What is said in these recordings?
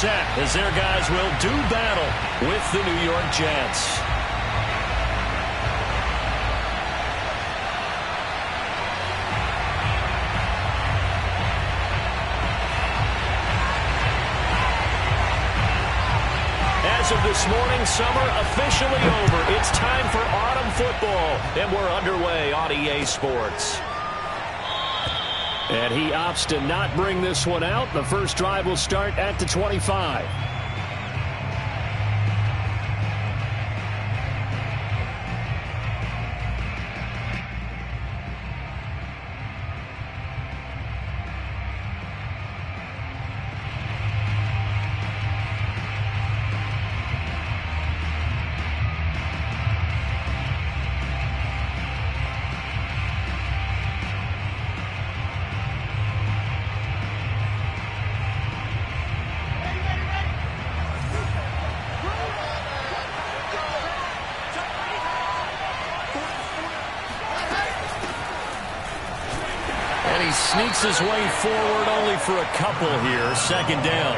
set as their guys will do battle with the New York Jets. As of this morning, summer officially over. It's time for autumn football, and we're underway on EA Sports. And he opts to not bring this one out. The first drive will start at the 25. Sneaks his way forward only for a couple here. Second down.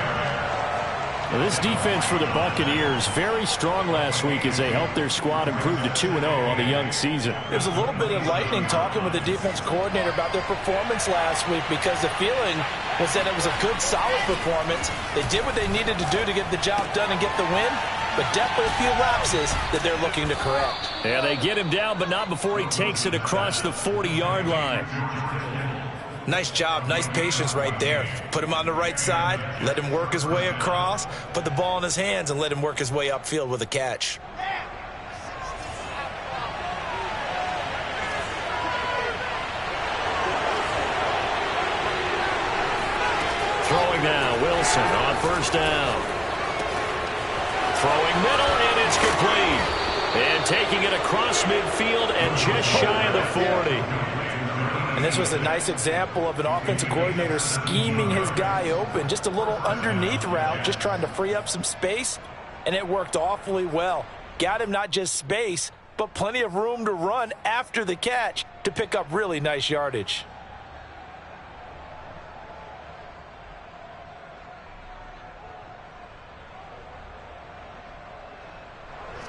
Well, this defense for the Buccaneers very strong last week as they helped their squad improve to 2-0 on the young season. It was a little bit enlightening talking with the defense coordinator about their performance last week because the feeling was that it was a good, solid performance. They did what they needed to do to get the job done and get the win, but definitely a few lapses that they're looking to correct. Yeah, they get him down, but not before he takes it across the 40-yard line. Nice job, nice patience right there. Put him on the right side, let him work his way across, put the ball in his hands, and let him work his way upfield with a catch. Throwing now, Wilson on first down. Throwing middle, and it's complete. And taking it across midfield and just shy of the 40. And this was a nice example of an offensive coordinator scheming his guy open. Just a little underneath route, just trying to free up some space, and it worked awfully well. Got him not just space, but plenty of room to run after the catch to pick up really nice yardage.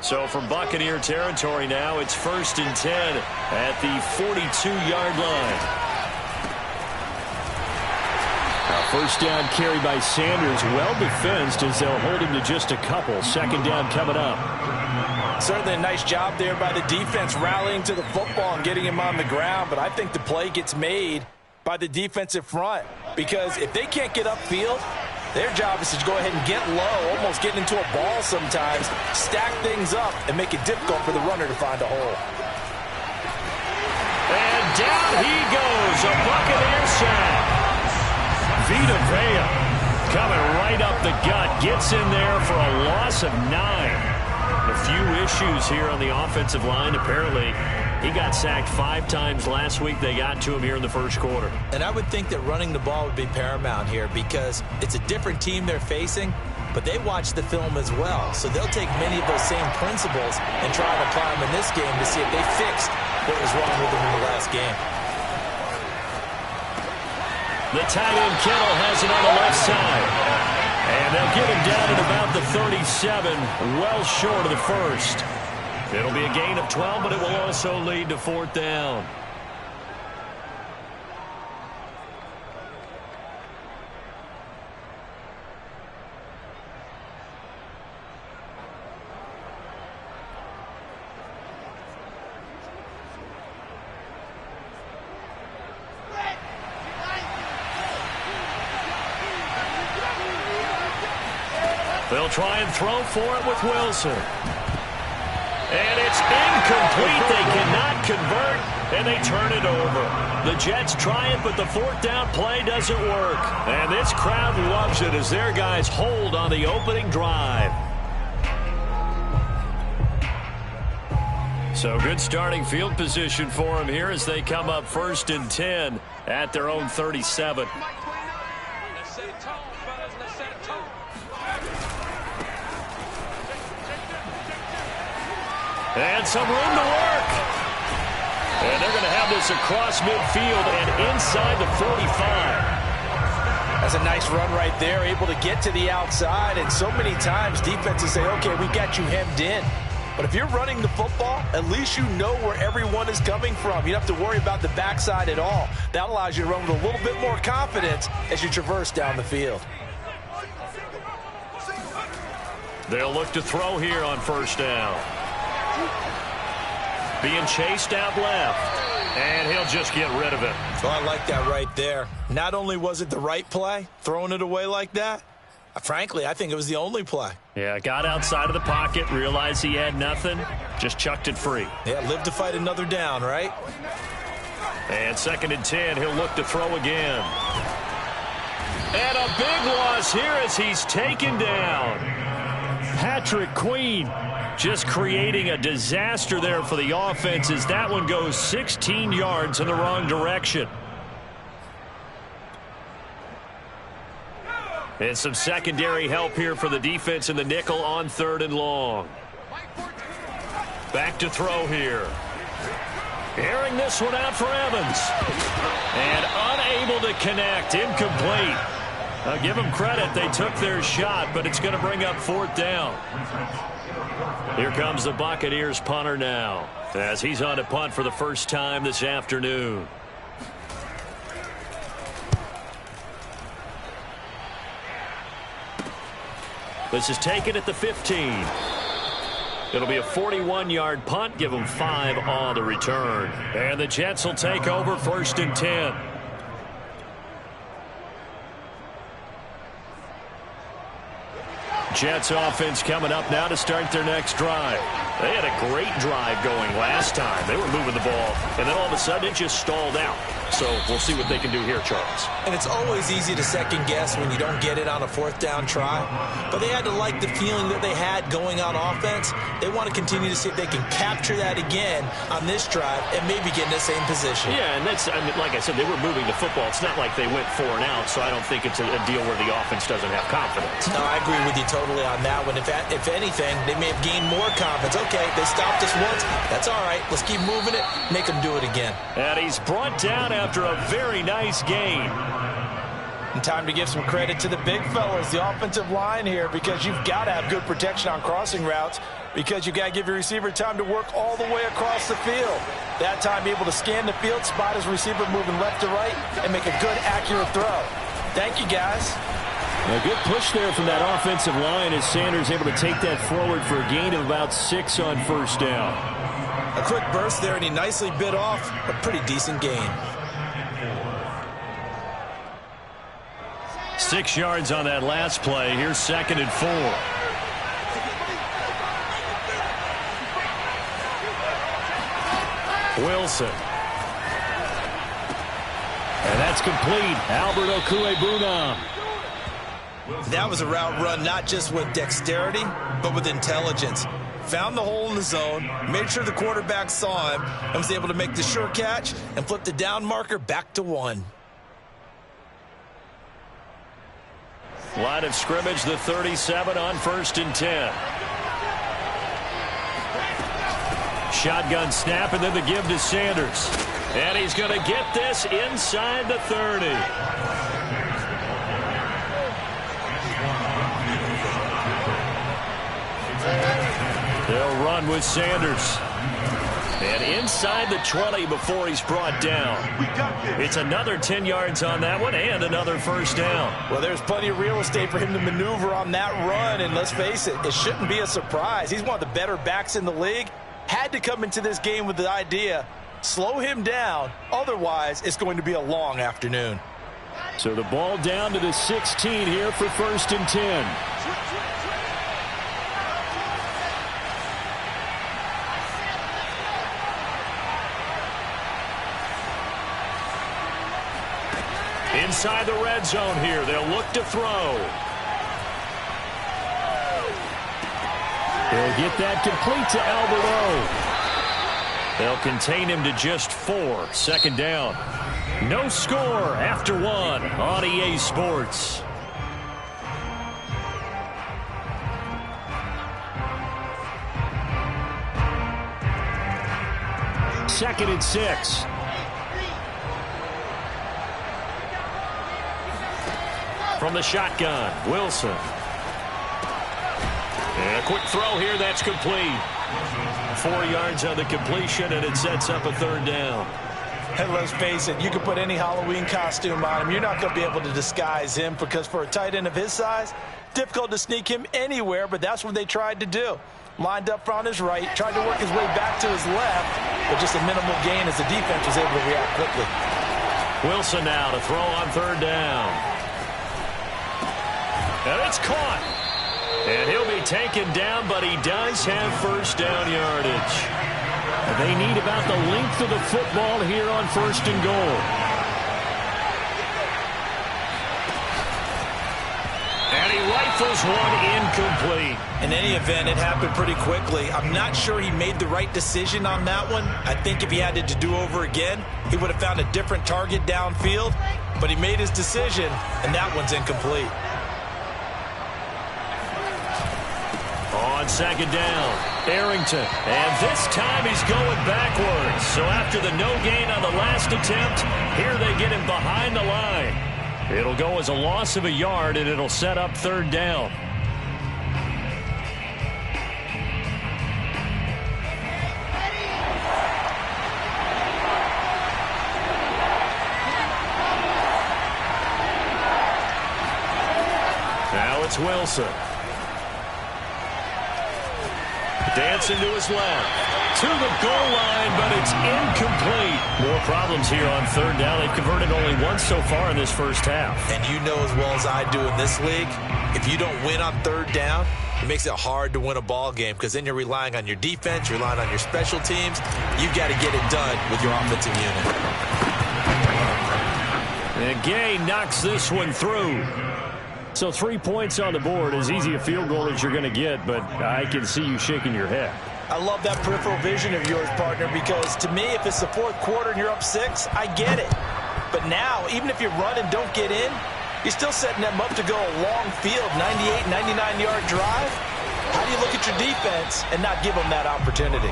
So from Buccaneer territory now, it's 1st and 10 at the 42-yard line. First down carry by Sanders, well defensed as they'll hold him to just a couple. Second down coming up. Certainly a nice job there by the defense rallying to the football and getting him on the ground, but I think the play gets made by the defensive front because if they can't get upfield, their job is to go ahead and get low, almost get into a ball sometimes, stack things up, and make it difficult for the runner to find a hole. And down he goes, a Buccaneer sack. Vita Vea coming right up the gut, gets in there for a loss of 9. A few issues here on the offensive line, apparently. He got sacked 5 times last week. They got to him here in the first quarter. And I would think that running the ball would be paramount here because it's a different team they're facing, but they watch the film as well. So they'll take many of those same principles and try to apply them in this game to see if they fixed what was wrong with them in the last game. The tight end Kittle has it on the left side. And they'll get him down at about the 37, well short of the first. It'll be a gain of 12, but it will also lead to 4th down. They'll try and throw for it with Wilson. And it's incomplete. They cannot convert, and they turn it over. The Jets try it, but the 4th down play doesn't work. And this crowd loves it as their guys hold on the opening drive. So good starting field position for them here as they come up 1st and 10 at their own 37. And some room to work. And they're going to have this across midfield and inside the 45. That's a nice run right there, able to get to the outside. And so many times defenses say, okay, we got you hemmed in. But if you're running the football, at least you know where everyone is coming from. You don't have to worry about the backside at all. That allows you to run with a little bit more confidence as you traverse down the field. They'll look to throw here on first down. Being chased out left. And he'll just get rid of it. So I like that right there. Not only was it the right play, throwing it away like that, frankly, I think it was the only play. Yeah, got outside of the pocket, realized he had nothing, just chucked it free. Yeah, live to fight another down, right? And 2nd and 10, he'll look to throw again. And a big loss here as he's taken down. Patrick Queen just creating a disaster there for the offense as that one goes 16 yards in the wrong direction. And some secondary help here for the defense in the nickel on 3rd and long. Back to throw here. Airing this one out for Evans. And unable to connect. Incomplete. I'll give them credit. They took their shot, but it's going to bring up 4th down. Here comes the Buccaneers punter now, as he's on to punt for the first time this afternoon. This is taken at the 15. It'll be a 41-yard punt. Give them 5 on the return. And the Jets will take over 1st and 10. Jets offense coming up now to start their next drive. They had a great drive going last time. They were moving the ball, and then all of a sudden it just stalled out. So we'll see what they can do here, Charles. And it's always easy to second guess when you don't get it on a 4th down try. But they had to like the feeling that they had going on offense. They want to continue to see if they can capture that again on this drive and maybe get in the same position. Yeah, and that's, I mean, like I said, they were moving the football. It's not like they went 4 and out, so I don't think it's a deal where the offense doesn't have confidence. No, I agree with you totally on that one. If anything, they may have gained more confidence. Okay, they stopped us once. That's all right. Let's keep moving it. Make them do it again. And he's brought down after a very nice gain. And time to give some credit to the big fellas, the offensive line here, because you've got to have good protection on crossing routes, because you've got to give your receiver time to work all the way across the field. That time able to scan the field, spot his receiver moving left to right, and make a good, accurate throw. Thank you, guys. A good push there from that offensive line as Sanders able to take that forward for a gain of about 6 on first down. A quick burst there, and he nicely bit off a pretty decent gain. 6 yards on that last play. Here's 2nd and 4. Wilson. And that's complete. Albert Okwuegbunam. That was a route run not just with dexterity, but with intelligence. Found the hole in the zone, made sure the quarterback saw him, and was able to make the sure catch and flip the down marker back to 1. Line of scrimmage, the 37 on 1st and 10. Shotgun snap, and then the give to Sanders. And he's going to get this inside the 30. They'll run with Sanders. And inside the 20 before he's brought down. It's another 10 yards on that one and another first down. Well, there's plenty of real estate for him to maneuver on that run, and let's face it, it shouldn't be a surprise. He's one of the better backs in the league. Had to come into this game with the idea, slow him down, otherwise it's going to be a long afternoon. So the ball down to the 16 here for 1st and 10. Inside the red zone here, they'll look to throw. They'll get that complete to Albert O. They'll contain him to just 4. 2nd down. No score after 1 on EA Sports. Second and 6. from the shotgun. Wilson. And a quick throw here. That's complete. 4 yards on the completion, and it sets up a third down. And let's face it, you can put any Halloween costume on him. You're not going to be able to disguise him because for a tight end of his size, difficult to sneak him anywhere, but that's what they tried to do. Lined up on his right, tried to work his way back to his left, but just a minimal gain as the defense was able to react quickly. Wilson now to throw on third down. And it's caught. And he'll be taken down, but he does have first down yardage. They need about the length of the football here on first and goal. And he rifles one incomplete. In any event, it happened pretty quickly. I'm not sure he made the right decision on that one. I think if he had it to do over again, he would have found a different target downfield. But he made his decision, and that one's incomplete. On second down, Arrington. And this time he's going backwards. So after the no gain on the last attempt, here they get him behind the line. It'll go as a loss of a yard, and it'll set up third down. Now it's Wilson. Dancing to his left. To the goal line, but it's incomplete. More problems here on third down. They've converted only once so far in this first half. And you know as well as I do in this league, if you don't win on third down, it makes it hard to win a ball game because then you're relying on your defense, you're relying on your special teams. You've got to get it done with your offensive unit. And Gay knocks this one through. So 3 points on the board, as easy a field goal as you're going to get, but I can see you shaking your head. I love that peripheral vision of yours, partner, because to me, if it's the fourth quarter and you're up 6, I get it. But now, even if you run and don't get in, you're still setting them up to go a long field, 98, 99-yard drive. How do you look at your defense and not give them that opportunity?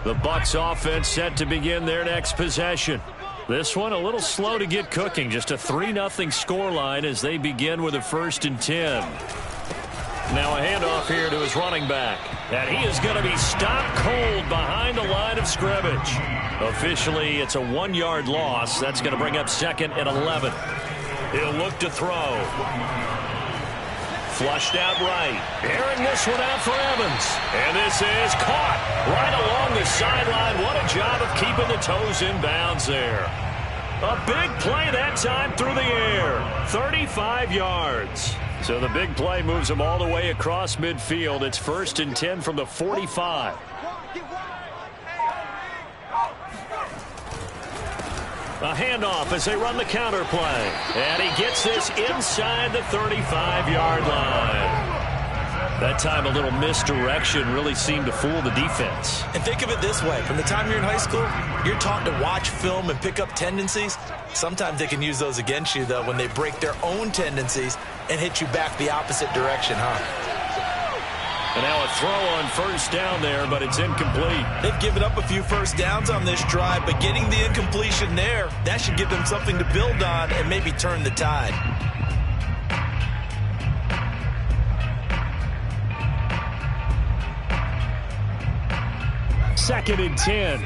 The Bucs offense set to begin their next possession. This one a little slow to get cooking. Just a 3-0 scoreline as they begin with a 1st and 10. Now a handoff here to his running back. And he is going to be stopped cold behind the line of scrimmage. Officially, it's a 1-yard loss. That's going to bring up 2nd and 11. He'll look to throw. Flushed out right. Airing this one out for Evans. And this is caught right along the sideline. What a job of keeping the toes in bounds there. A big play that time through the air. 35 yards. So the big play moves them all the way across midfield. It's 1st and 10 from the 45. A handoff as they run the counter play. And he gets this inside the 35-yard line. That time a little misdirection really seemed to fool the defense. And think of it this way. From the time you're in high school, you're taught to watch film and pick up tendencies. Sometimes they can use those against you, though, when they break their own tendencies and hit you back the opposite direction, huh? And now a throw on 1st down there, but it's incomplete. They've given up a few first downs on this drive, but getting the incompletion there, that should give them something to build on and maybe turn the tide. Second and 10.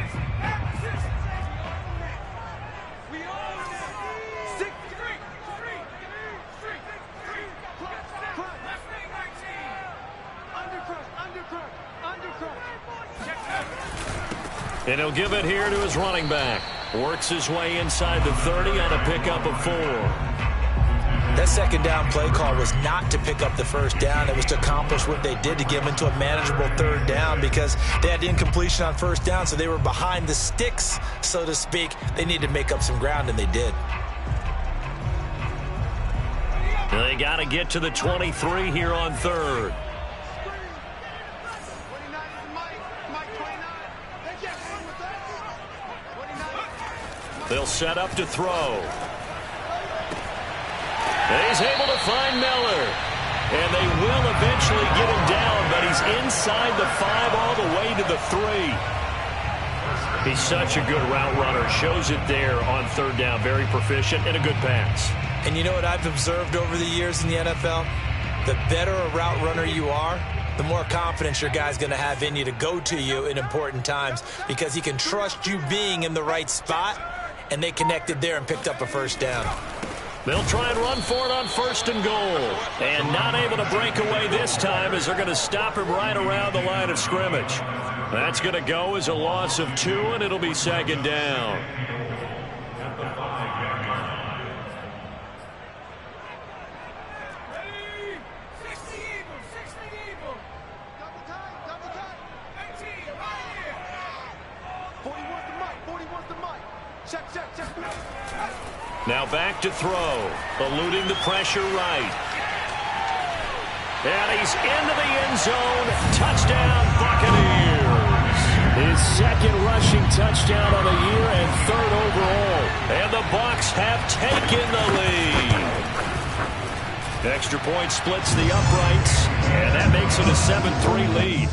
And he'll give it here to his running back. Works his way inside the 30 on a pickup of 4. That second down play call was not to pick up the first down. It was to accomplish what they did to get them into a manageable third down because they had incompletion on first down, so they were behind the sticks, so to speak. They needed to make up some ground, and they did. They got to get to the 23 here on 3rd. They'll set up to throw. He's able to find Miller. And they will eventually get him down, but he's inside the 5 all the way to the 3. He's such a good route runner. Shows it there on 3rd down. Very proficient and a good pass. And you know what I've observed over the years in the NFL? The better a route runner you are, the more confidence your guy's going to have in you to go to you in important times because he can trust you being in the right spot, and they connected there and picked up a 1st down. They'll try and run for it on 1st and goal. And not able to break away this time as they're going to stop him right around the line of scrimmage. That's going to go as a loss of 2, and it'll be 2nd down. Now back to throw, eluding the pressure right. And he's into the end zone. Touchdown, Buccaneers. His 2nd rushing touchdown of the year and 3rd overall. And the Bucs have taken the lead. Extra point splits the uprights, and that makes it a 7-3 lead.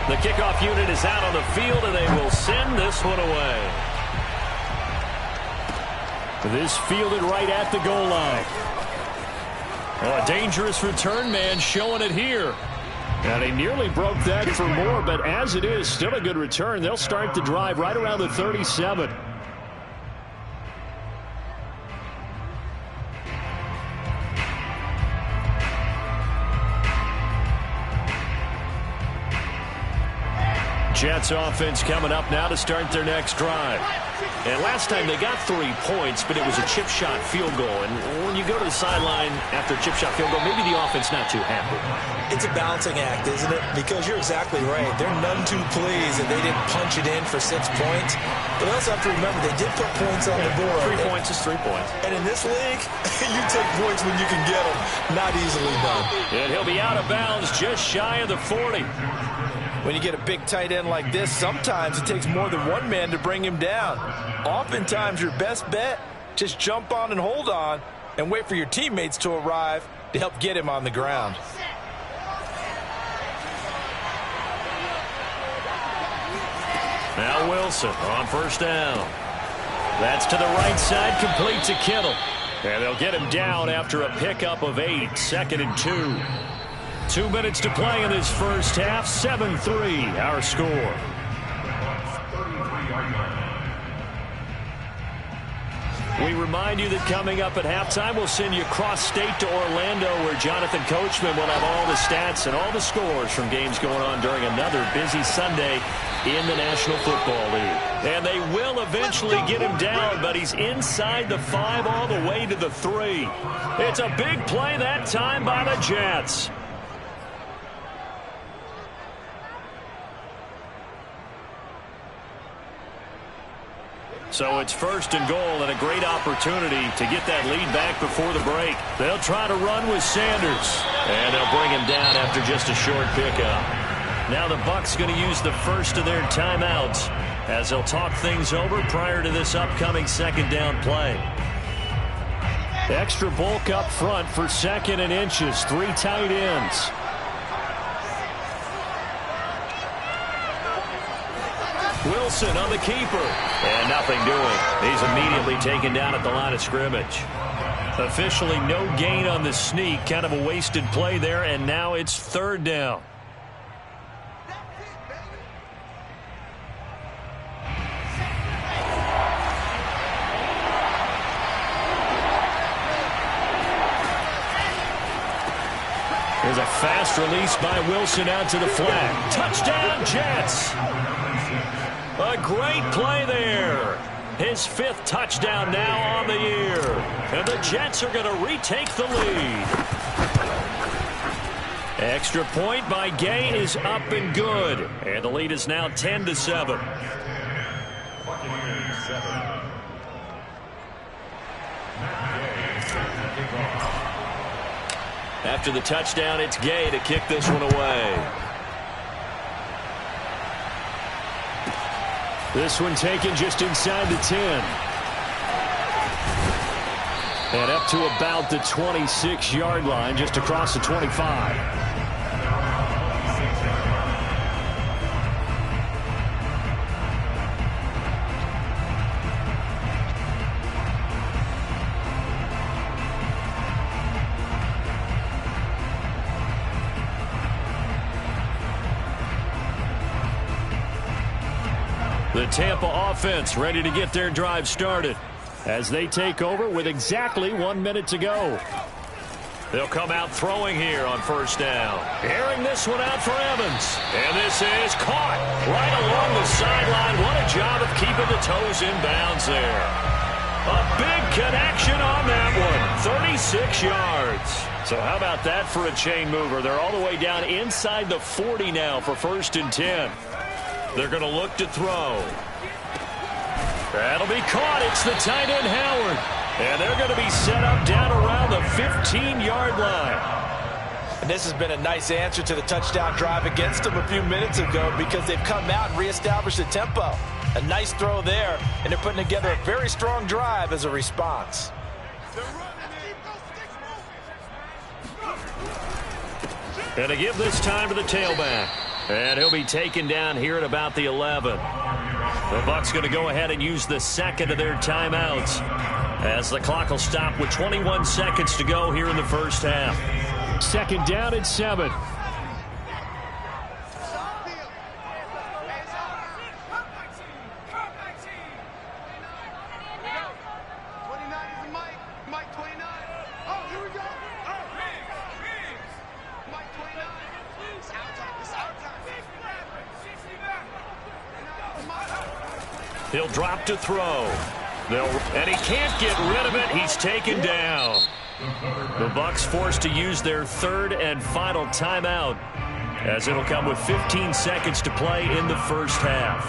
The kickoff unit is out on the field, and they will send this one away. This fielded right at the goal line. Oh, a dangerous return man showing it here. And he nearly broke that for more, but as it is, still a good return. They'll start the drive right around the 37. Jets offense coming up now to start their next drive. And last time they got 3 points, but it was a chip shot field goal. And when you go to the sideline after a chip shot field goal, maybe the offense not too happy. It's a balancing act, isn't it? Because you're exactly right. They're none too pleased that they didn't punch it in for 6 points. But also have to remember they did put points on the board. 3 points is 3 points. And in this league, you take points when you can get them. Not easily done. And he'll be out of bounds just shy of the 40. When you get a big tight end like this, sometimes it takes more than one man to bring him down. Oftentimes, your best bet, just jump on and hold on and wait for your teammates to arrive to help get him on the ground. Now Wilson on 1st down. That's to the right side, complete to Kittle. And they'll get him down after a pickup of 8, 2nd and 2. 2 minutes to play in this first half. 7-3 our score. We remind you that coming up at halftime, we'll send you cross-state to Orlando, where Jonathan Coachman will have all the stats and all the scores from games going on during another busy Sunday in the National Football League. And they will eventually get him down, but he's inside the 5 all the way to the 3. It's a big play that time by the Jets. So it's 1st and goal, and a great opportunity to get that lead back before the break. They'll try to run with Sanders, and they'll bring him down after just a short pickup. Now the Bucs going to use the first of their timeouts as they'll talk things over prior to this upcoming 2nd down play. Extra bulk up front for 2nd and inches. 3 tight ends. Wilson on the keeper. And nothing doing. He's immediately taken down at the line of scrimmage. Officially no gain on the sneak. Kind of a wasted play there, and now it's 3rd down. There's a fast release by Wilson out to the flat. Touchdown, Jets! A great play there. His 5th touchdown now on the year. And the Jets are going to retake the lead. Extra point by Gay is up and good. And the lead is now 10-7. After the touchdown, it's Gay to kick this one away. This one taken just inside the 10. And up to about the 26-yard line, just across the 25. The Tampa offense ready to get their drive started as they take over with exactly 1 minute to go. They'll come out throwing here on first down. Airing this one out for Evans. And this is caught right along the sideline. What a job of keeping the toes in bounds there. A big connection on that one. 36 yards. So how about that for a chain mover? They're all the way down inside the 40 now for 1st and 10. They're going to look to throw. That'll be caught. It's the tight end, Howard. And they're going to be set up down around the 15-yard line. And this has been a nice answer to the touchdown drive against them a few minutes ago because they've come out and reestablished the tempo. A nice throw there, and they're putting together a very strong drive as a response. Going to give this time to the tailback. And he'll be taken down here at about the 11. The Bucs going to go ahead and use the second of their timeouts as the clock will stop with 21 seconds to go here in the first half. 2nd down and 7. He'll drop to throw. And he can't get rid of it. He's taken down. The Bucs forced to use their 3rd and final timeout as it'll come with 15 seconds to play in the first half.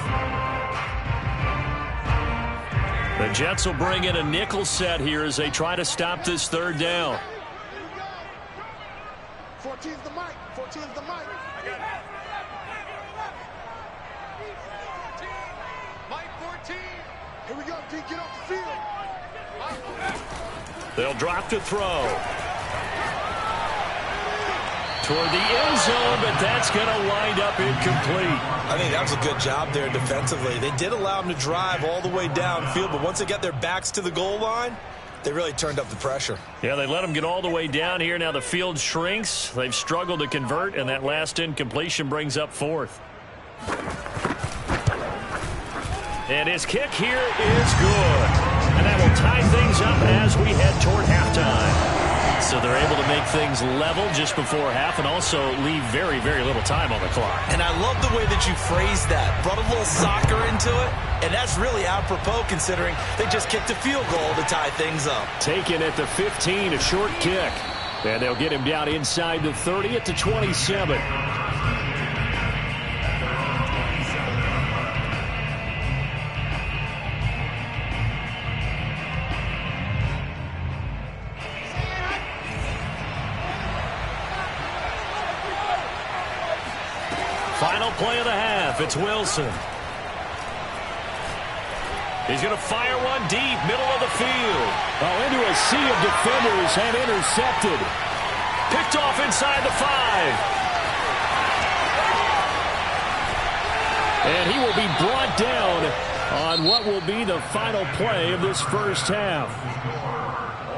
The Jets will bring in a nickel set here as they try to stop this 3rd down. 14's the mic. 14's the mic. I got it. Mike 14. Here we go, D. Get off the field. They'll drop to throw. Toward the end zone, but that's going to wind up incomplete. I think that was a good job there defensively. They did allow them to drive all the way downfield, but once they got their backs to the goal line, they really turned up the pressure. Yeah, they let them get all the way down here. Now the field shrinks. They've struggled to convert, and that last incompletion brings up 4th. And his kick here is good. And that will tie things up as we head toward halftime. So they're able to make things level just before half and also leave very, very little time on the clock. And I love the way that you phrased that. Brought a little soccer into it. And that's really apropos considering they just kicked a field goal to tie things up. Taken at the 15, a short kick. And they'll get him down inside the 30 at the 27. Final play of the half. It's Wilson. He's going to fire one deep, middle of the field. Oh, into a sea of defenders and intercepted. Picked off inside the 5. And he will be brought down on what will be the final play of this first half.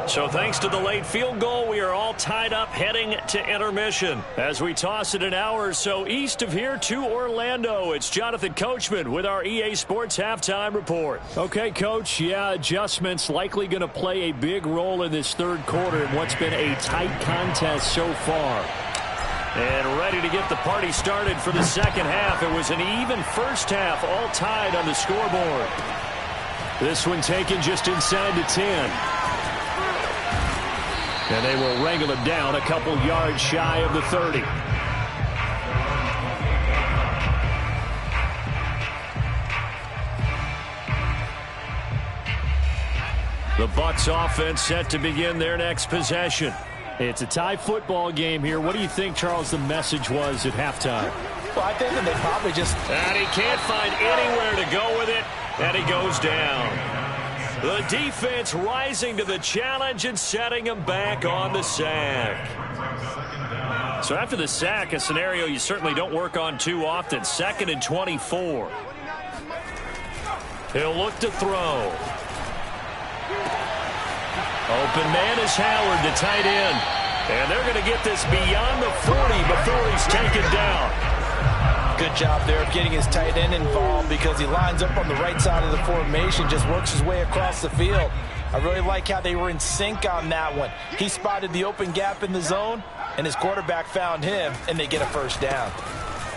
So thanks to the late field goal, we are all tied up heading to intermission. As we toss it an hour or so east of here to Orlando, it's Jonathan Coachman with our EA Sports Halftime Report. Okay, Coach, yeah, adjustments likely going to play a big role in this 3rd quarter in what's been a tight contest so far. And ready to get the party started for the 2nd half. It was an even first half, all tied on the scoreboard. This one taken just inside the 10. And they will wrangle him down a couple yards shy of the 30. The Bucs offense set to begin their next possession. It's a tie football game here. What do you think, Charles, the message was at halftime? Well, I think that they probably just... And he can't find anywhere to go with it, and he goes down. The defense rising to the challenge and setting him back on the sack. So after the sack, a scenario you certainly don't work on too often. 2nd and 24. He'll look to throw. Open man is Howard, the tight end. And they're going to get this beyond the 40 before he's taken down. Good job there of getting his tight end involved because he lines up on the right side of the formation, just works his way across the field. I really like how they were in sync on that one. He spotted the open gap in the zone, and his quarterback found him, and they get a first down.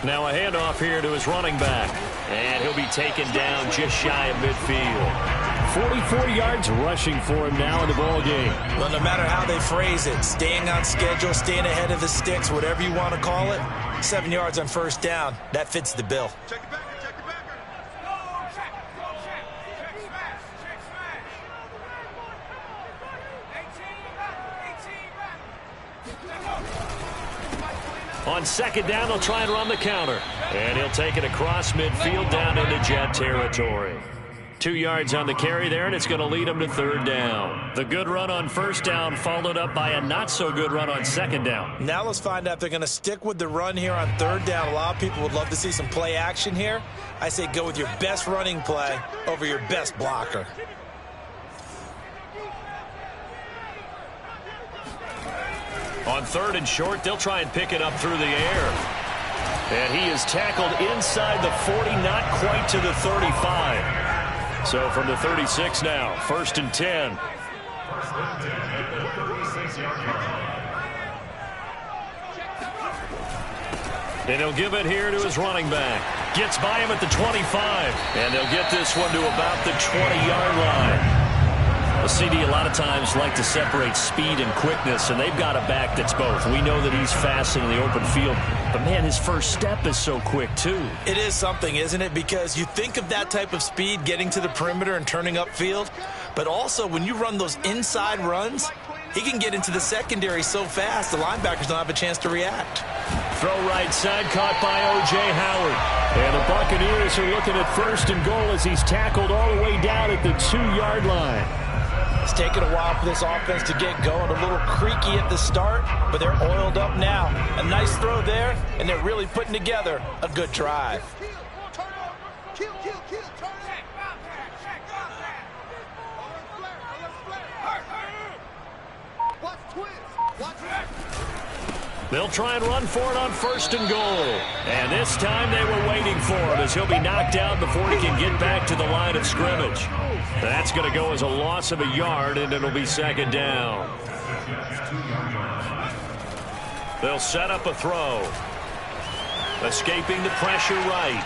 Now a handoff here to his running back. And he'll be taken down just shy of midfield. 44 yards rushing for him now in the ball game. Well, no matter how they phrase it, staying on schedule, staying ahead of the sticks, whatever you want to call it, 7 yards on first down, that fits the bill. On 2nd down, they'll try and run the counter. And he'll take it across midfield down into Jet territory. 2 yards on the carry there, and it's going to lead him to 3rd down. The good run on 1st down followed up by a not-so-good run on 2nd down. Now let's find out if they're going to stick with the run here on 3rd down. A lot of people would love to see some play action here. I say go with your best running play over your best blocker. On 3rd and short, they'll try and pick it up through the air. And he is tackled inside the 40, not quite to the 35. So from the 36 now, 1st and 10. And he'll give it here to his running back. Gets by him at the 25. And they'll get this one to about the 20-yard line. Well, CD, a lot of times like to separate speed and quickness, and they've got a back that's both. We know that he's fast in the open field, but, man, his first step is so quick, too. It is something, isn't it? Because you think of that type of speed getting to the perimeter and turning upfield, but also when you run those inside runs, he can get into the secondary so fast the linebackers don't have a chance to react. Throw right side, caught by O.J. Howard. And the Buccaneers are looking at 1st and goal as he's tackled all the way down at the 2-yard line. It's taken a while for this offense to get going. A little creaky at the start, but they're oiled up now. A nice throw there, and they're really putting together a good drive. They'll try and run for it on 1st and goal. And this time they were waiting for him as he'll be knocked out before he can get back to the line of scrimmage. That's going to go as a loss of a yard, and it'll be 2nd down. They'll set up a throw. Escaping the pressure right.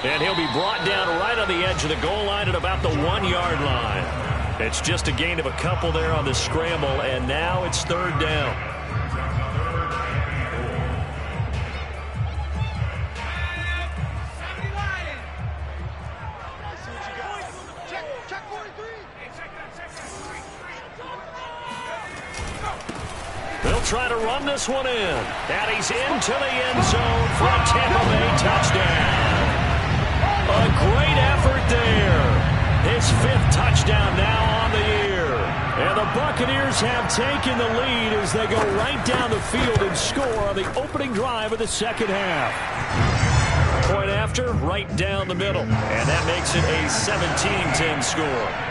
And he'll be brought down right on the edge of the goal line at about the 1-yard line. It's just a gain of a couple there on the scramble, and now it's 3rd down. They'll try to run this one in. And he's into the end zone for a Tampa Bay touchdown. A great effort there. His 5th touchdown now on the year. And the Buccaneers have taken the lead as they go right down the field and score on the opening drive of the 2nd half. Point after, right down the middle. And that makes it a 17-10 score.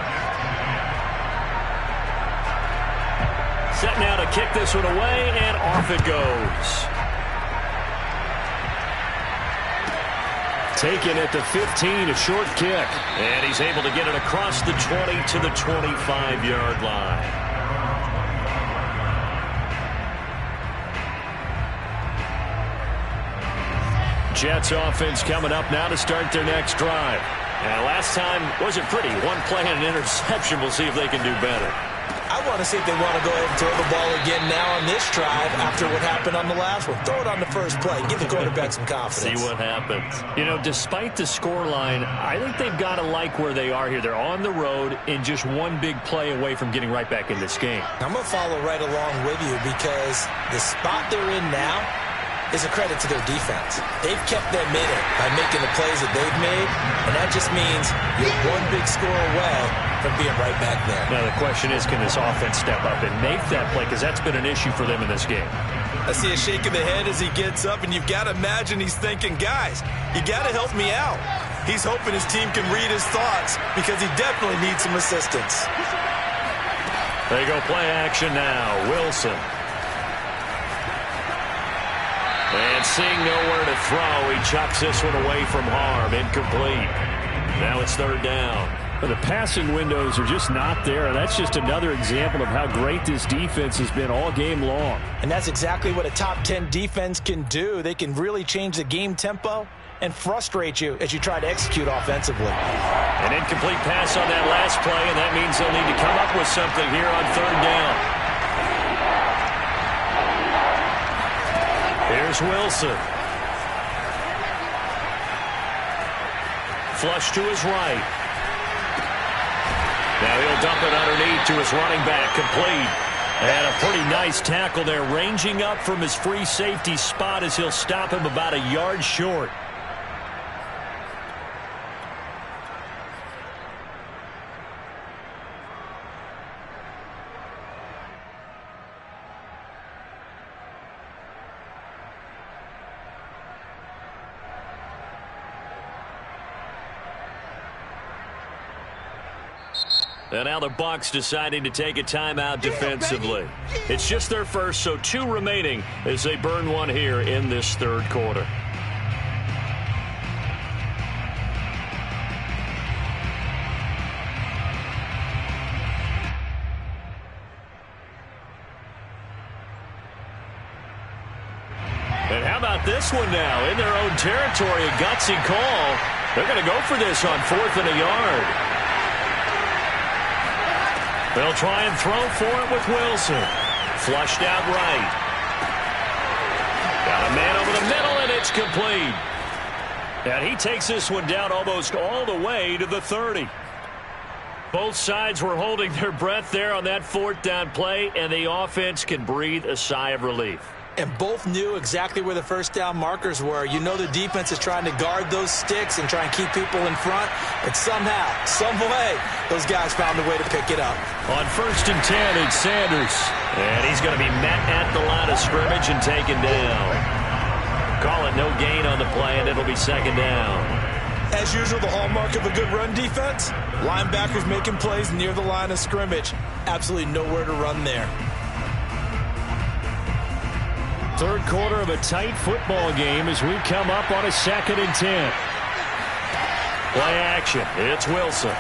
Set now to kick this one away, and off it goes. Taken at the 15, a short kick. And he's able to get it across the 20 to the 25-yard line. Jets offense coming up now to start their next drive. Now, last time wasn't pretty. One play and an interception. We'll see if they can do better. I want to see if they want to go ahead and throw the ball again now on this drive after what happened on the last one. Throw it on the first play. Give the quarterback some confidence. See what happens. You know, despite the scoreline, I think they've got to like where they are here. They're on the road and just one big play away from getting right back in this game. I'm going to follow right along with you because the spot they're in now, is a credit to their defense. They've kept them in it by making the plays that they've made, and that just means you're one big score away from being right back there. Now the question is, can this offense step up and make that play? Because that's been an issue for them in this game. I see a shake of the head as he gets up, and you've got to imagine he's thinking, guys, you got to help me out. He's hoping his team can read his thoughts because he definitely needs some assistance. They go play action now. Wilson. And seeing nowhere to throw, he chucks this one away from harm. Incomplete. Now it's third down. But the passing windows are just not there. That's just another example of how great this defense has been all game long. And that's exactly what a top 10 defense can do. They can really change the game tempo and frustrate you as you try to execute offensively. An incomplete pass on that last play, and that means they'll need to come up with something here on third down. Here's Wilson. Flush to his right. Now he'll dump it underneath to his running back, complete. And a pretty nice tackle there, ranging up from his free safety spot as he'll stop him about a yard short. And now the Bucs deciding to take a timeout defensively. It's just their first, so 2 remaining as they burn one here in this third quarter. And how about this one now? In their own territory, a gutsy call. They're going to go for this on 4th and a yard. They'll try and throw for it with Wilson. Flushed out right. Got a man over the middle, and it's complete. And he takes this one down almost all the way to the 30. Both sides were holding their breath there on that 4th down play, and the offense can breathe a sigh of relief. And both knew exactly where the first down markers were. You know the defense is trying to guard those sticks and try and keep people in front. But somehow, some way, those guys found a way to pick it up. On 1st and 10, it's Sanders. And he's going to be met at the line of scrimmage and taken down. Call it no gain on the play, and it'll be 2nd down. As usual, the hallmark of a good run defense, linebackers making plays near the line of scrimmage. Absolutely nowhere to run there. Third quarter of a tight football game as we come up on a 2nd and 10. Play action. It's Wilson.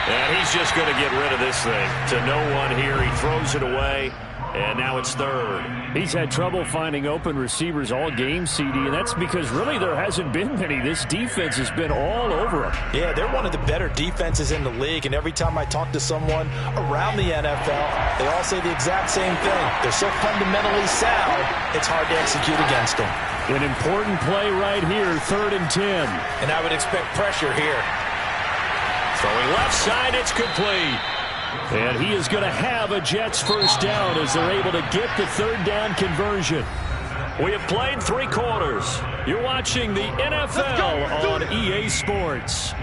And he's just going to get rid of this thing to no one here. He throws it away, and now it's 3rd. He's had trouble finding open receivers all game, CD, and that's because really there hasn't been many. This defense has been all over him. Yeah, they're one of the better defenses in the league, and every time I talk to someone around the NFL, they all say the exact same thing. They're so fundamentally sound, it's hard to execute against them. An important play right here, 3rd and 10. And I would expect pressure here. Throwing left side, it's complete. And he is going to have a Jets first down as they're able to get the 3rd down conversion. We have played 3 quarters. You're watching the NFL on EA Sports.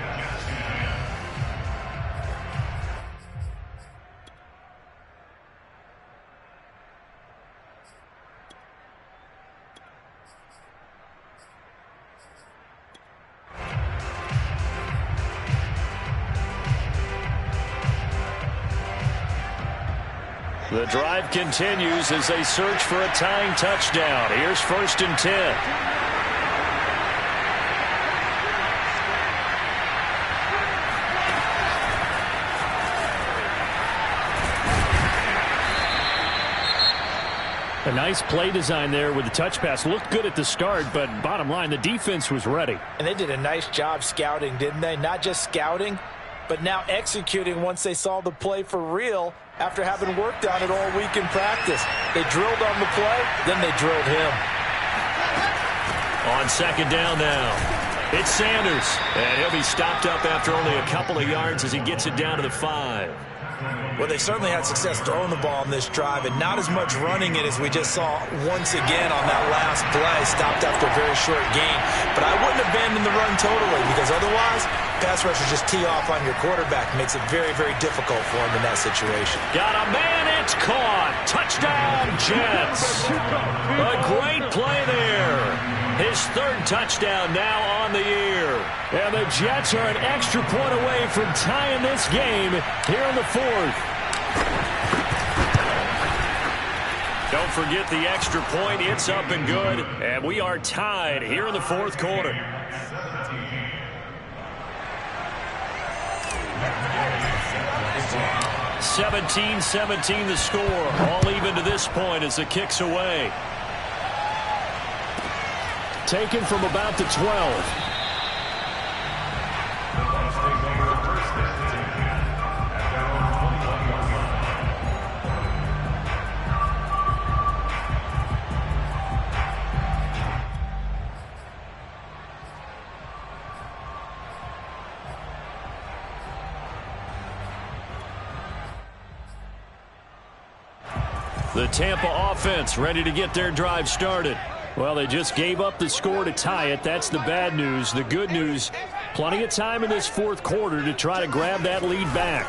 The drive continues as they search for a tying touchdown. Here's 1st and 10. A nice play design there with the touch pass. Looked good at the start, but bottom line, the defense was ready. And they did a nice job scouting, didn't they? Not just scouting, but now executing once they saw the play for real after having worked on it all week in practice. They drilled on the play, then they drilled him. On 2nd down now, it's Sanders. And he'll be stopped up after only a couple of yards as he gets it down to the 5. Well, they certainly had success throwing the ball on this drive and not as much running it as we just saw once again on that last play. Stopped after a very short gain. But I wouldn't abandon the run totally because otherwise, pass rushers just tee off on your quarterback. Makes it very, very difficult for him in that situation. Got a man, it's caught. Touchdown, Jets. A great play there. His third touchdown now on the year. And the Jets are an extra point away from tying this game here in the fourth. Don't forget the extra point. It's up and good. And we are tied here in the fourth quarter. (17-17) the score. All even to this point as the kick's away. Taken from about the 12. The Tampa offense ready to get their drive started. Well, they just gave up the score to tie it. That's the bad news. The good news, plenty of time in this fourth quarter to try to grab that lead back.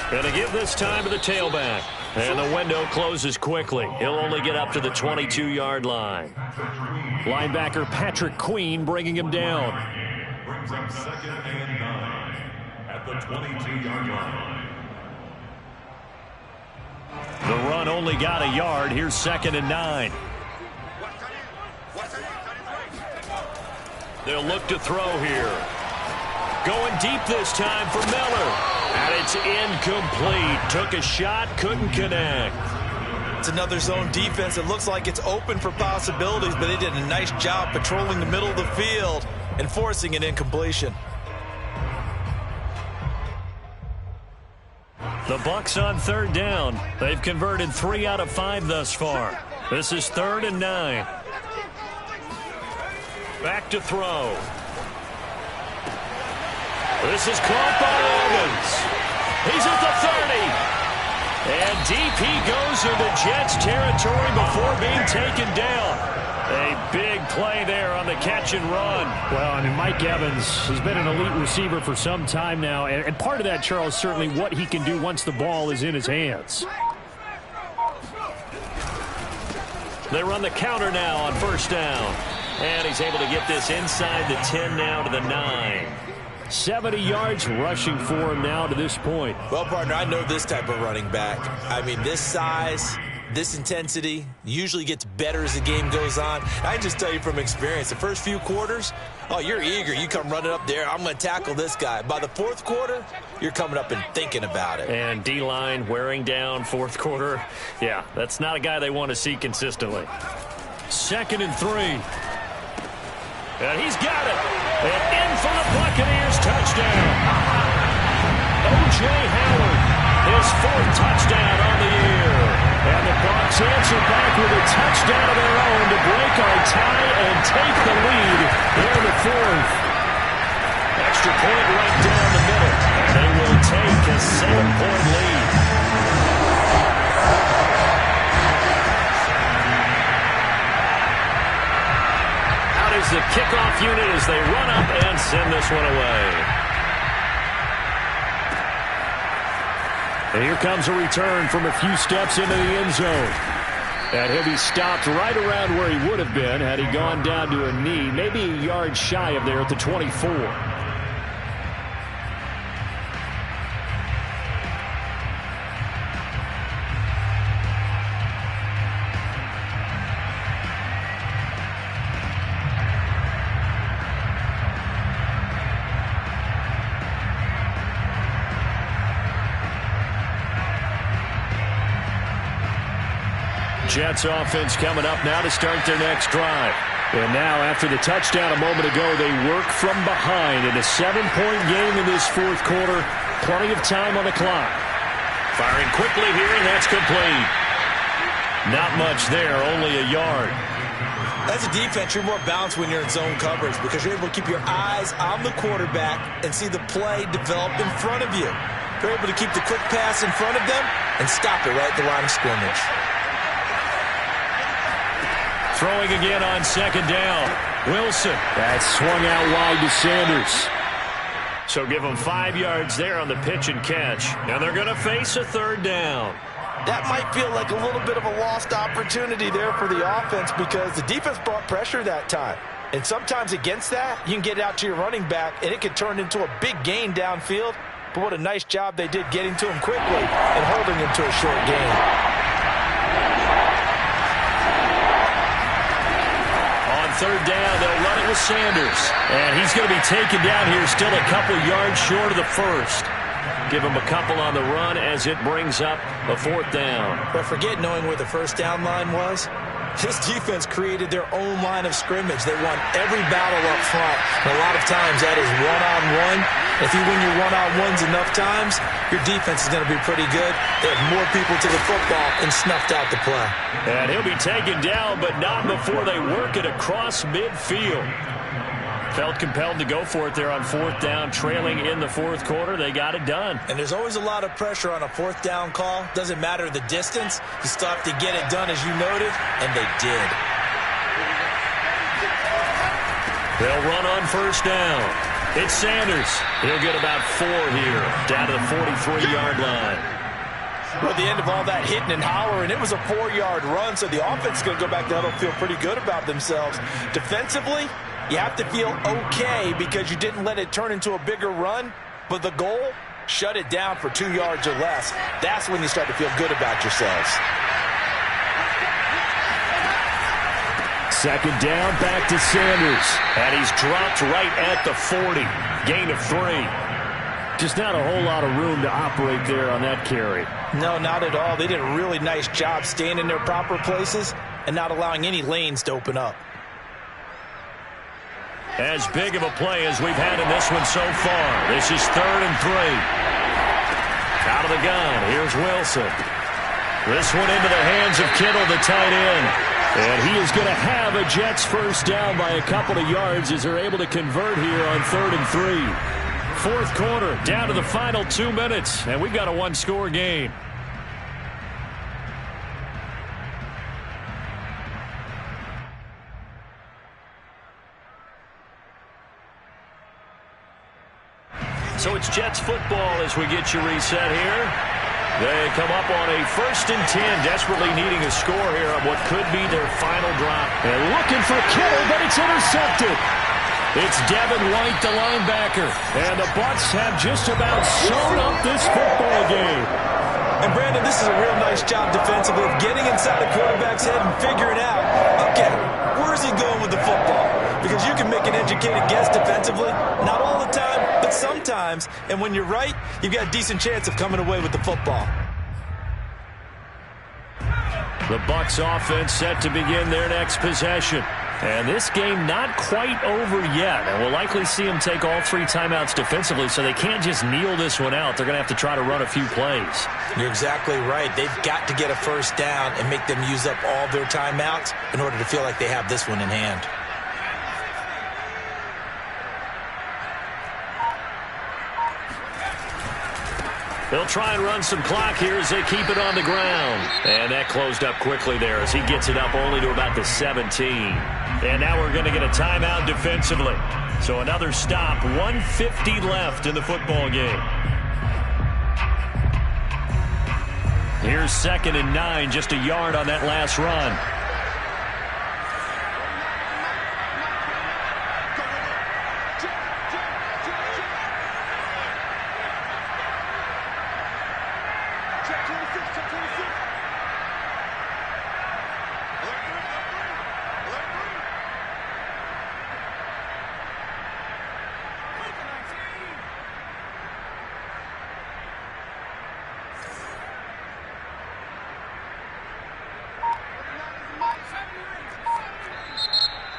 Going to give this time to the tailback. And the window closes quickly. He'll only get up to the 22-yard line. Linebacker Patrick Queen bringing him down. Brings up 2nd and 9 at the 22-yard line. The run only got a yard. Here's 2nd and 9. They'll look to throw here. Going deep this time for Miller. And it's incomplete. Took a shot, couldn't connect. It's another zone defense. It looks like it's open for possibilities, but they did a nice job patrolling the middle of the field and forcing an incompletion. The Bucs on 3rd down. They've converted 3 out of 5 thus far. This is 3rd and 9. Back to throw. This is caught by Evans. He's at the 30. And deep he goes into Jets territory before being taken down. A big play there on the catch and run. Well, I mean, Mike Evans has been an elite receiver for some time now. And part of that, Charles, certainly what he can do once the ball is in his hands. They run the counter now on 1st down. And he's able to get this inside the 10 now to the 9. 70 yards rushing for him now to this point. Well, partner, I know this type of running back. I mean, this size, this intensity usually gets better as the game goes on. I can just tell you from experience, the first few quarters, oh, you're eager. You come running up there, I'm going to tackle this guy. By the 4th quarter, you're coming up and thinking about it. And D-line wearing down 4th quarter. Yeah, that's not a guy they want to see consistently. 2nd and 3. And he's got it. And in for the Buccaneers touchdown. O.J. Howard, his 4th touchdown on the year. And the Bucs answer back with a touchdown of their own to break our tie and take the lead here in the 4th. Extra point right down the middle. They will take a 7-point lead. The kickoff unit as they run up and send this one away. And here comes a return from a few steps into the end zone. And he'll be stopped right around where he would have been had he gone down to a knee, maybe a yard shy of there at the 24. Jets offense coming up now to start their next drive. And now after the touchdown a moment ago, they work from behind in a 7-point game in this 4th quarter. Plenty of time on the clock. Firing quickly here, and that's complete. Not much there, only a yard. As a defense, you're more balanced when you're in zone coverage because you're able to keep your eyes on the quarterback and see the play develop in front of you. They're able to keep the quick pass in front of them and stop it right at the line of scrimmage. Throwing again on second down. Wilson. That swung out wide to Sanders. So give them 5 yards there on the pitch and catch. And they're going to face a third down. That might feel like a little bit of a lost opportunity there for the offense because the defense brought pressure that time. And sometimes against that, you can get it out to your running back, and it could turn into a big gain downfield. But what a nice job they did getting to him quickly and holding him to a short gain. On third down, they'll run it with Sanders. And he's going to be taken down here, still a couple yards short of the first. Give him a couple on the run as it brings up a fourth down. But forget knowing where the first down line was. This defense created their own line of scrimmage. They won every battle up front. And a lot of times that is one-on-one. If you win your one-on-ones enough times, your defense is going to be pretty good. They have more people to the football and snuffed out the play. And he'll be taken down, but not before they work it across midfield. Felt compelled to go for it there on fourth down, trailing in the fourth quarter. They got it done. And there's always a lot of pressure on a fourth down call. Doesn't matter the distance. You still have to get it done, as you noted, and they did. They'll run on first down. It's Sanders. He'll get about 4 here, down to the 43-yard line. Well, at the end of all that hitting and hollering, it was a 4-yard run, so the offense is going to go back to huddle, feel pretty good about themselves. Defensively, you have to feel okay because you didn't let it turn into a bigger run, but the goal, shut it down for 2 yards or less. That's when you start to feel good about yourselves. Second down, back to Sanders. And he's dropped right at the 40. Gain of 3. Just not a whole lot of room to operate there on that carry. No, not at all. They did a really nice job staying in their proper places and not allowing any lanes to open up. As big of a play as we've had in this one so far. This is 3rd and 3. Out of the gun, here's Wilson. This one into the hands of Kittle, the tight end. And he is going to have a Jets first down by a couple of yards as they're able to convert here on 3rd and 3. Fourth quarter, down to the final 2 minutes, and we've got a one-score game. So it's Jets football as we get you reset here. They come up on a 1st and 10, desperately needing a score here on what could be their final drop. And looking for Kittle, but it's intercepted. It's Devin White, the linebacker. And the Bucs have just about sewn up this football game. And, Brandon, this is a real nice job defensively of getting inside the quarterback's head and figuring out, okay, where's he going with the football? Because you can make an educated guess defensively, not all the time, but sometimes. And when you're right, you've got a decent chance of coming away with the football. The Bucs offense set to begin their next possession. And this game not quite over yet. And we'll likely see them take all 3 timeouts defensively, so they can't just kneel this one out. They're going to have to try to run a few plays. You're exactly right. They've got to get a first down and make them use up all their timeouts in order to feel like they have this one in hand. They'll try and run some clock here as they keep it on the ground. And that closed up quickly there as he gets it up only to about the 17. And now we're going to get a timeout defensively. So another stop, 1:50 left in the football game. Here's 2nd and 9, just a yard on that last run.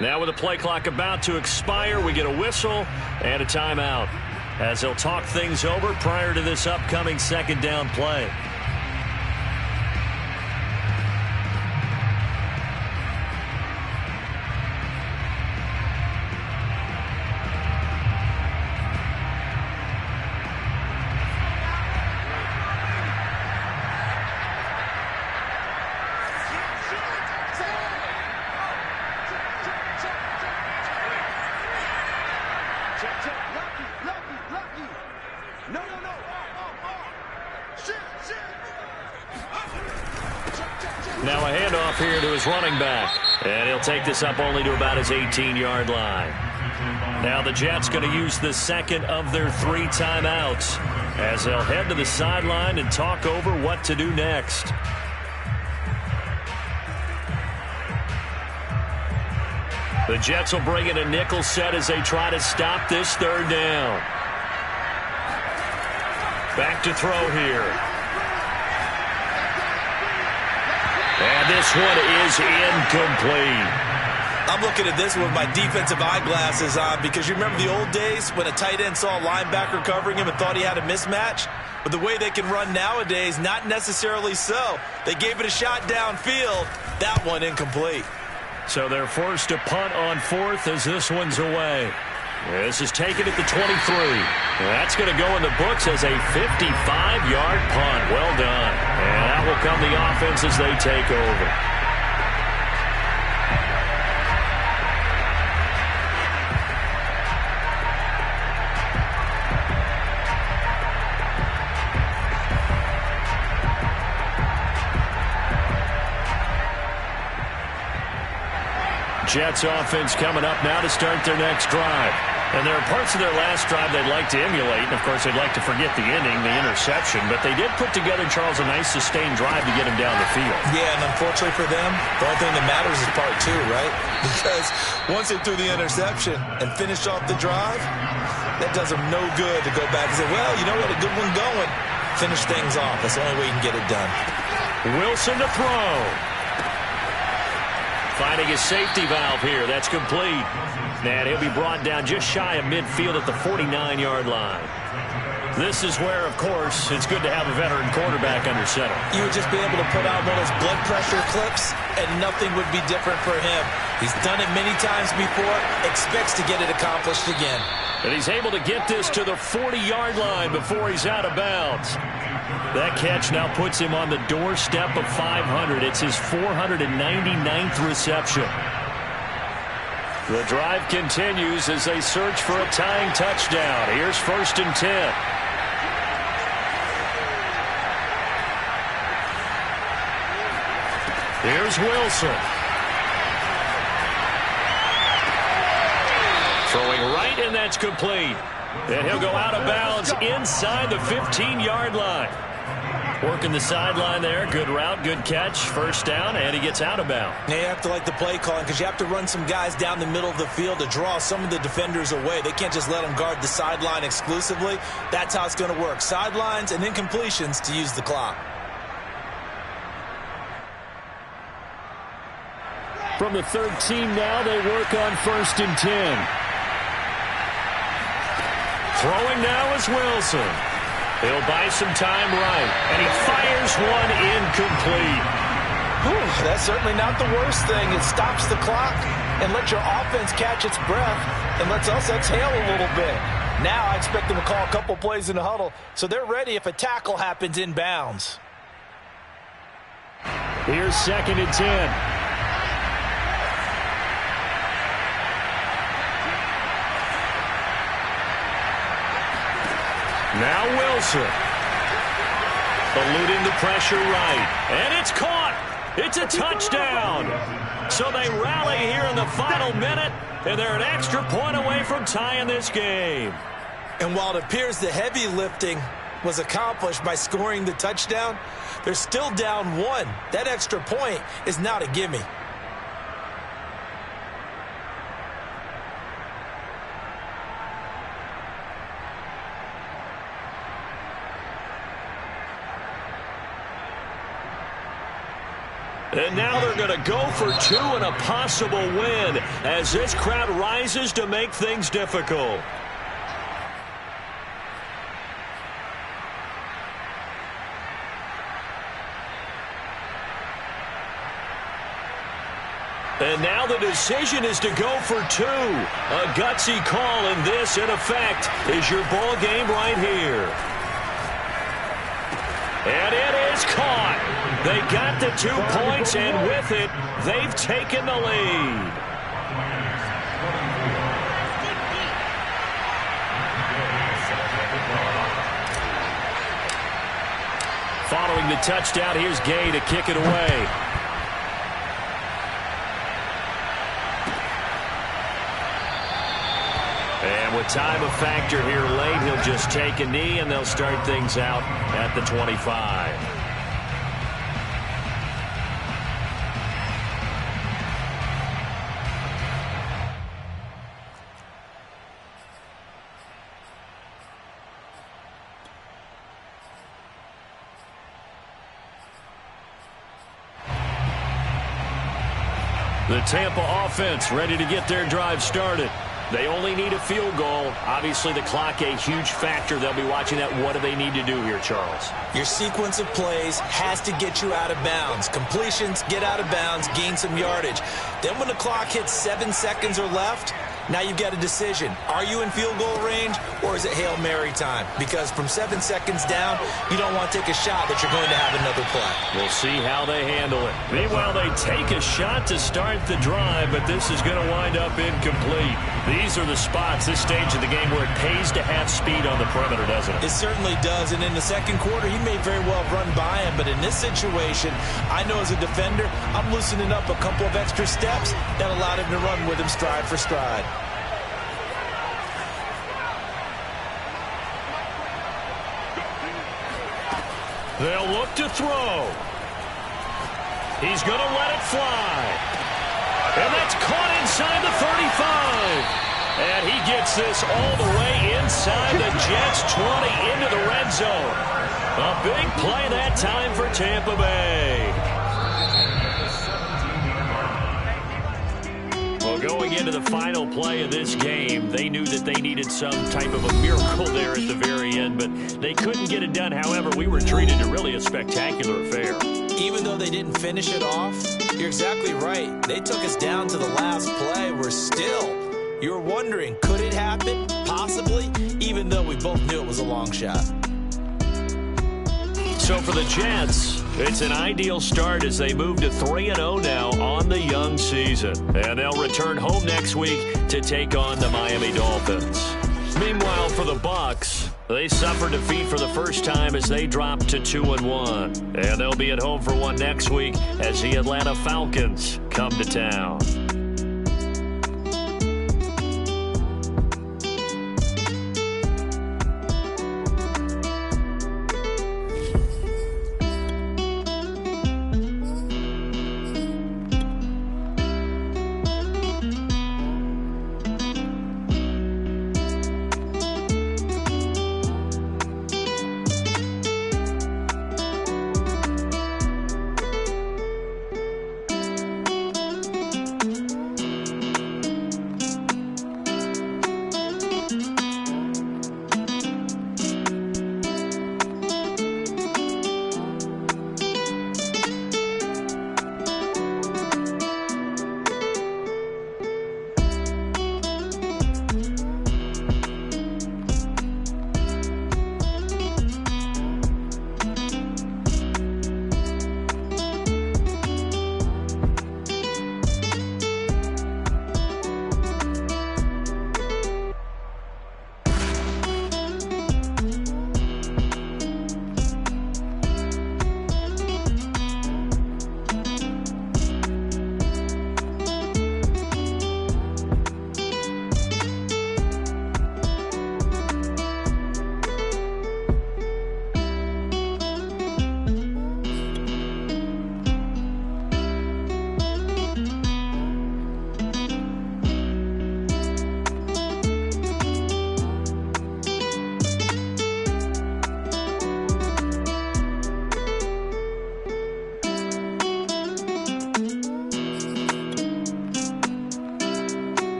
Now with the play clock about to expire, we get a whistle and a timeout as they'll talk things over prior to this upcoming 2nd down play. here to his running back. And he'll take this up only to about his 18-yard line. Now the Jets going to use the second of their 3 timeouts as they'll head to the sideline and talk over what to do next. The Jets will bring in a nickel set as they try to stop this 3rd down. Back to throw here. And this one is incomplete. I'm looking at this with my defensive eyeglasses on because you remember the old days when a tight end saw a linebacker covering him and thought he had a mismatch? But the way they can run nowadays, not necessarily so. They gave it a shot downfield. That one incomplete. So they're forced to punt on 4th as this one's away. This is taken at the 23. That's going to go in the books as a 55-yard punt. Well done. And that will come the offense as they take over. Jets offense coming up now to start their next drive. And there are parts of their last drive they'd like to emulate. And, of course, they'd like to forget the ending, the interception. But they did put together, Charles, a nice sustained drive to get him down the field. Yeah, and unfortunately for them, the only thing that matters is part 2, right? Because once they threw the interception and finished off the drive, that does them no good to go back and say, well, you know what, a good one going. Finish things off. That's the only way you can get it done. Wilson to throw. Finding his safety valve here. That's complete. And he'll be brought down just shy of midfield at the 49-yard line. This is where, of course, it's good to have a veteran quarterback under center. You would just be able to put out one of those blood pressure clips, and nothing would be different for him. He's done it many times before, expects to get it accomplished again. And he's able to get this to the 40-yard line before he's out of bounds. That catch now puts him on the doorstep of 500. It's his 499th reception. The drive continues as they search for a tying touchdown. Here's 1st and 10. Here's Wilson. Throwing right, and that's complete. And he'll go out of bounds inside the 15-yard line. Working the sideline there. Good route, good catch. 1st down, and he gets out of bounds. Now you have to like the play calling because you have to run some guys down the middle of the field to draw some of the defenders away. They can't just let them guard the sideline exclusively. That's how it's going to work. Sidelines and incompletions to use the clock. From the 13 now, they work on 1st and 10. Throwing now is Wilson. He'll buy some time right, and he fires one incomplete. Whew, that's certainly not the worst thing. It stops the clock and lets your offense catch its breath and lets us exhale a little bit. Now I expect them to call a couple plays in the huddle, so they're ready if a tackle happens inbounds. Here's 2nd and 10. Now Wilson. Eluding the pressure right. And it's caught. It's a touchdown. So they rally here in the final minute, and they're an extra point away from tying this game. And while it appears the heavy lifting was accomplished by scoring the touchdown, they're still down 1. That extra point is not a gimme. And now they're going to go for 2 and a possible win as this crowd rises to make things difficult. And now the decision is to go for 2. A gutsy call, and this, in effect, is your ball game right here. And it is caught. They got the 2 points, and with it, they've taken the lead. Following the touchdown, here's Gay to kick it away. time a factor here late. He'll just take a knee, and they'll start things out at the 25. The Tampa offense ready to get their drive started. They only need a field goal. Obviously, the clock a huge factor. They'll be watching that. What do they need to do here, Charles? Your sequence of plays has to get you out of bounds. Completions, get out of bounds, gain some yardage. Then when the clock hits 7 seconds or left, now you've got a decision. Are you in field goal range, or is it Hail Mary time? Because from 7 seconds down, you don't want to take a shot that you're going to have another play. We'll see how they handle it. Meanwhile, they take a shot to start the drive, but this is going to wind up incomplete. These are the spots, this stage of the game, where it pays to have speed on the perimeter, doesn't it? It certainly does, and in the second quarter, he may very well run by him, but in this situation, I know as a defender, I'm loosening up a couple of extra steps that allowed him to run with him stride for stride. They'll look to throw. He's going to let it fly. And that's caught inside the 35. And he gets this all the way inside the Jets' 20 into the red zone. A big play that time for Tampa Bay. Well, going into the final play of this game, they knew that they needed some type of a miracle there at the very end, but they couldn't get it done. However, we were treated to really a spectacular affair. Even though they didn't finish it off, you're exactly right. They took us down to the last play. We're still, you're wondering, could it happen? Possibly, even though we both knew it was a long shot. So for the Jets, it's an ideal start as they move to 3-0 now on the young season. And they'll return home next week to take on the Miami Dolphins. Meanwhile, for the Bucs, they suffered defeat for the first time as they dropped to 2-1. And they'll be at home for one next week as the Atlanta Falcons come to town.